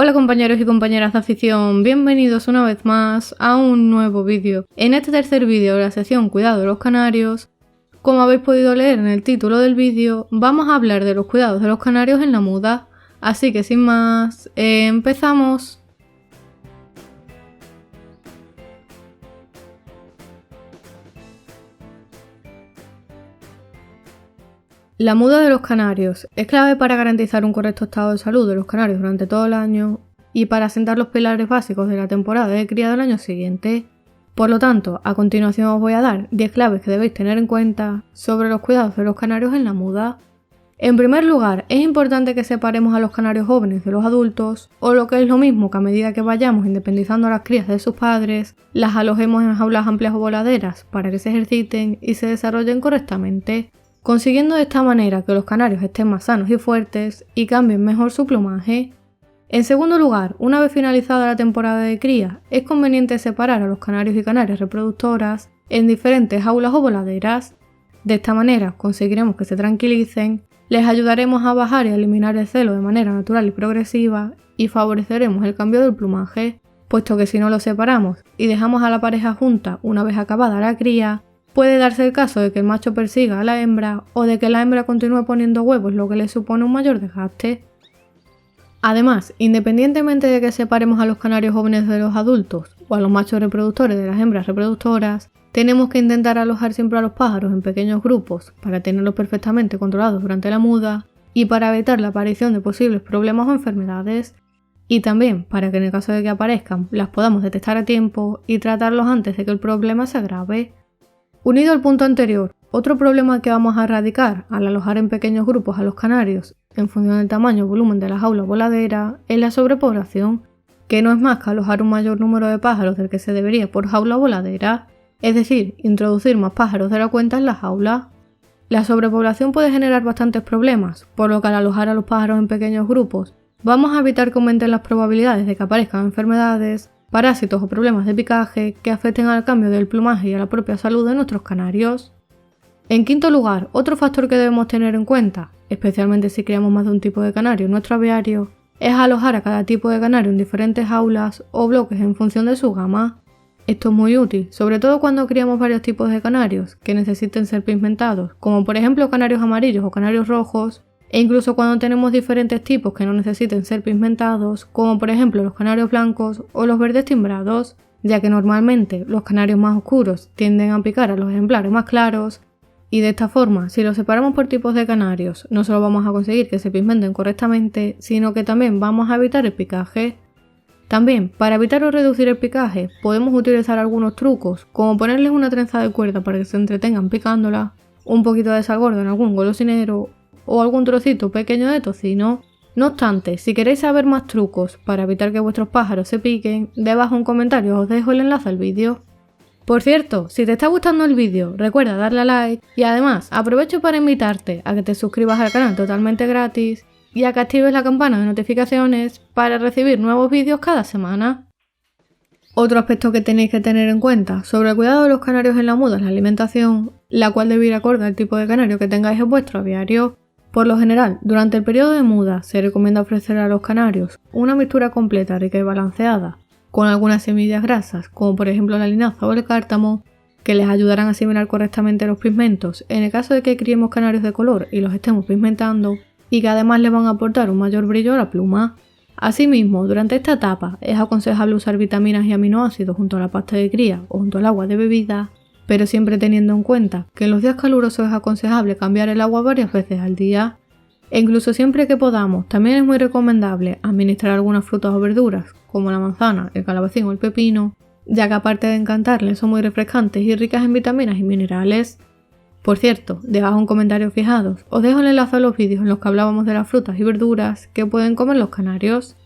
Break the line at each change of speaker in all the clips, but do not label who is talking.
Hola compañeros y compañeras de afición, bienvenidos una vez más a un nuevo vídeo. En este tercer vídeo de la sección Cuidado de los canarios, como habéis podido leer en el título del vídeo, vamos a hablar de los cuidados de los canarios en la muda. Así que sin más, empezamos. La muda de los canarios es clave para garantizar un correcto estado de salud de los canarios durante todo el año y para asentar los pilares básicos de la temporada de cría del año siguiente. Por lo tanto, a continuación os voy a dar 10 claves que debéis tener en cuenta sobre los cuidados de los canarios en la muda. En primer lugar, es importante que separemos a los canarios jóvenes de los adultos, o lo que es lo mismo que a medida que vayamos independizando a las crías de sus padres, las alojemos en jaulas amplias o voladeras para que se ejerciten y se desarrollen correctamente, consiguiendo de esta manera que los canarios estén más sanos y fuertes y cambien mejor su plumaje. En segundo lugar, una vez finalizada la temporada de cría, es conveniente separar a los canarios y canarias reproductoras en diferentes jaulas o voladeras. De esta manera conseguiremos que se tranquilicen, les ayudaremos a bajar y a eliminar el celo de manera natural y progresiva y favoreceremos el cambio del plumaje, puesto que si no los separamos y dejamos a la pareja junta una vez acabada la cría, puede darse el caso de que el macho persiga a la hembra o de que la hembra continúe poniendo huevos, lo que le supone un mayor desgaste. Además, independientemente de que separemos a los canarios jóvenes de los adultos o a los machos reproductores de las hembras reproductoras, tenemos que intentar alojar siempre a los pájaros en pequeños grupos para tenerlos perfectamente controlados durante la muda y para evitar la aparición de posibles problemas o enfermedades, y también para que en el caso de que aparezcan las podamos detectar a tiempo y tratarlos antes de que el problema se agrave. Unido al punto anterior, otro problema que vamos a erradicar al alojar en pequeños grupos a los canarios, en función del tamaño o volumen de la jaula voladera, es la sobrepoblación, que no es más que alojar un mayor número de pájaros del que se debería por jaula voladera, es decir, introducir más pájaros de la cuenta en la jaula. La sobrepoblación puede generar bastantes problemas, por lo que al alojar a los pájaros en pequeños grupos, vamos a evitar que aumenten las probabilidades de que aparezcan enfermedades, parásitos o problemas de picaje que afecten al cambio del plumaje y a la propia salud de nuestros canarios. En quinto lugar, otro factor que debemos tener en cuenta, especialmente si criamos más de un tipo de canario en nuestro aviario, es alojar a cada tipo de canario en diferentes jaulas o bloques en función de su gama. Esto es muy útil, sobre todo cuando criamos varios tipos de canarios que necesiten ser pigmentados, como por ejemplo canarios amarillos o canarios rojos, e incluso cuando tenemos diferentes tipos que no necesiten ser pigmentados, como por ejemplo los canarios blancos o los verdes timbrados, ya que normalmente los canarios más oscuros tienden a picar a los ejemplares más claros, y de esta forma, si los separamos por tipos de canarios, no solo vamos a conseguir que se pigmenten correctamente, sino que también vamos a evitar el picaje. También, para evitar o reducir el picaje, podemos utilizar algunos trucos, como ponerles una trenza de cuerda para que se entretengan picándola, un poquito de sal gorda en algún golosinero, o algún trocito pequeño de tocino. No obstante, si queréis saber más trucos para evitar que vuestros pájaros se piquen, debajo en comentarios os dejo el enlace al vídeo. Por cierto, si te está gustando el vídeo, recuerda darle a like y además aprovecho para invitarte a que te suscribas al canal totalmente gratis y a que actives la campana de notificaciones para recibir nuevos vídeos cada semana. Otro aspecto que tenéis que tener en cuenta sobre el cuidado de los canarios en la muda es la alimentación, la cual debe ir acorde al tipo de canario que tengáis en vuestro aviario. Por lo general, durante el periodo de muda se recomienda ofrecer a los canarios una mixtura completa, rica y balanceada, con algunas semillas grasas, como por ejemplo la linaza o el cártamo, que les ayudarán a asimilar correctamente los pigmentos en el caso de que criemos canarios de color y los estemos pigmentando, y que además les van a aportar un mayor brillo a la pluma. Asimismo, durante esta etapa es aconsejable usar vitaminas y aminoácidos junto a la pasta de cría o junto al agua de bebida, pero siempre teniendo en cuenta que en los días calurosos es aconsejable cambiar el agua varias veces al día. E incluso siempre que podamos, también es muy recomendable administrar algunas frutas o verduras, como la manzana, el calabacín o el pepino, ya que aparte de encantarles son muy refrescantes y ricas en vitaminas y minerales. Por cierto, debajo en comentarios fijados, os dejo el enlace a los vídeos en los que hablábamos de las frutas y verduras que pueden comer los canarios.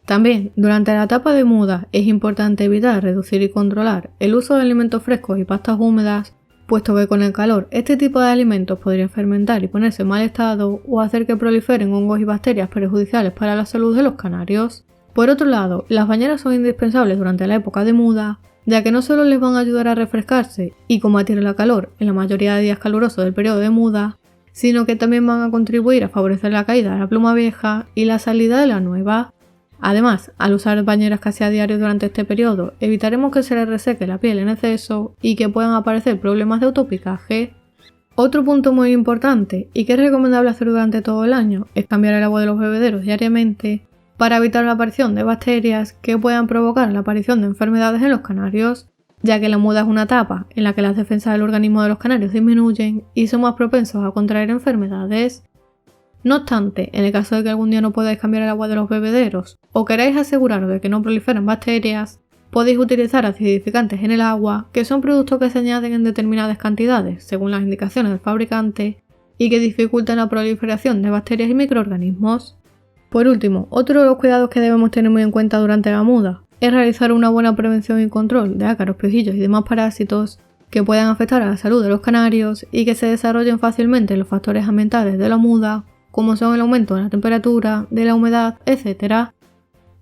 También, durante la etapa de muda es importante evitar, reducir y controlar el uso de alimentos frescos y pastas húmedas, puesto que con el calor este tipo de alimentos podrían fermentar y ponerse en mal estado o hacer que proliferen hongos y bacterias perjudiciales para la salud de los canarios. Por otro lado, las bañeras son indispensables durante la época de muda, ya que no solo les van a ayudar a refrescarse y combatir la calor en la mayoría de días calurosos del periodo de muda, sino que también van a contribuir a favorecer la caída de la pluma vieja y la salida de la nueva. Además, al usar bañeras casi a diario durante este periodo, evitaremos que se les reseque la piel en exceso y que puedan aparecer problemas de autopicaje. Otro punto muy importante y que es recomendable hacer durante todo el año es cambiar el agua de los bebederos diariamente para evitar la aparición de bacterias que puedan provocar la aparición de enfermedades en los canarios, ya que la muda es una etapa en la que las defensas del organismo de los canarios disminuyen y son más propensos a contraer enfermedades. No obstante, en el caso de que algún día no podáis cambiar el agua de los bebederos o queráis aseguraros de que no proliferen bacterias, podéis utilizar acidificantes en el agua, que son productos que se añaden en determinadas cantidades, según las indicaciones del fabricante, y que dificultan la proliferación de bacterias y microorganismos. Por último, otro de los cuidados que debemos tener muy en cuenta durante la muda es realizar una buena prevención y control de ácaros, piojillos y demás parásitos que puedan afectar a la salud de los canarios y que se desarrollen fácilmente los factores ambientales de la muda, como son el aumento de la temperatura, de la humedad, etc.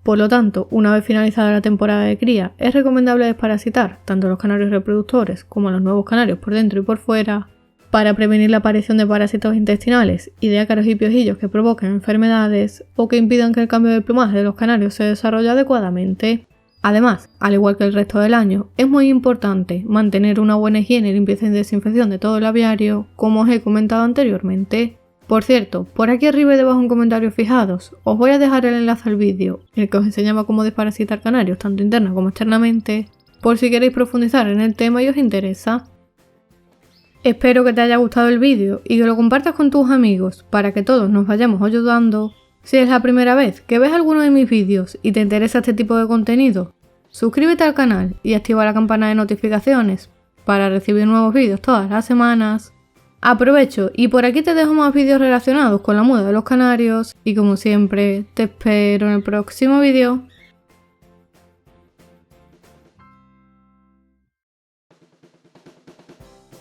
Por lo tanto, una vez finalizada la temporada de cría, es recomendable desparasitar tanto a los canarios reproductores como a los nuevos canarios por dentro y por fuera, para prevenir la aparición de parásitos intestinales y de ácaros y piojillos que provoquen enfermedades o que impidan que el cambio del plumaje de los canarios se desarrolle adecuadamente. Además, al igual que el resto del año, es muy importante mantener una buena higiene, limpieza y desinfección de todo el aviario, como os he comentado anteriormente. Por cierto, por aquí arriba y debajo en comentarios fijados, os voy a dejar el enlace al vídeo, en el que os enseñaba cómo desparasitar canarios tanto interna como externamente, por si queréis profundizar en el tema y os interesa. Espero que te haya gustado el vídeo y que lo compartas con tus amigos para que todos nos vayamos ayudando. Si es la primera vez que ves alguno de mis vídeos y te interesa este tipo de contenido, suscríbete al canal y activa la campana de notificaciones para recibir nuevos vídeos todas las semanas. Aprovecho y por aquí te dejo más vídeos relacionados con la muda de los canarios y como siempre te espero en el próximo vídeo.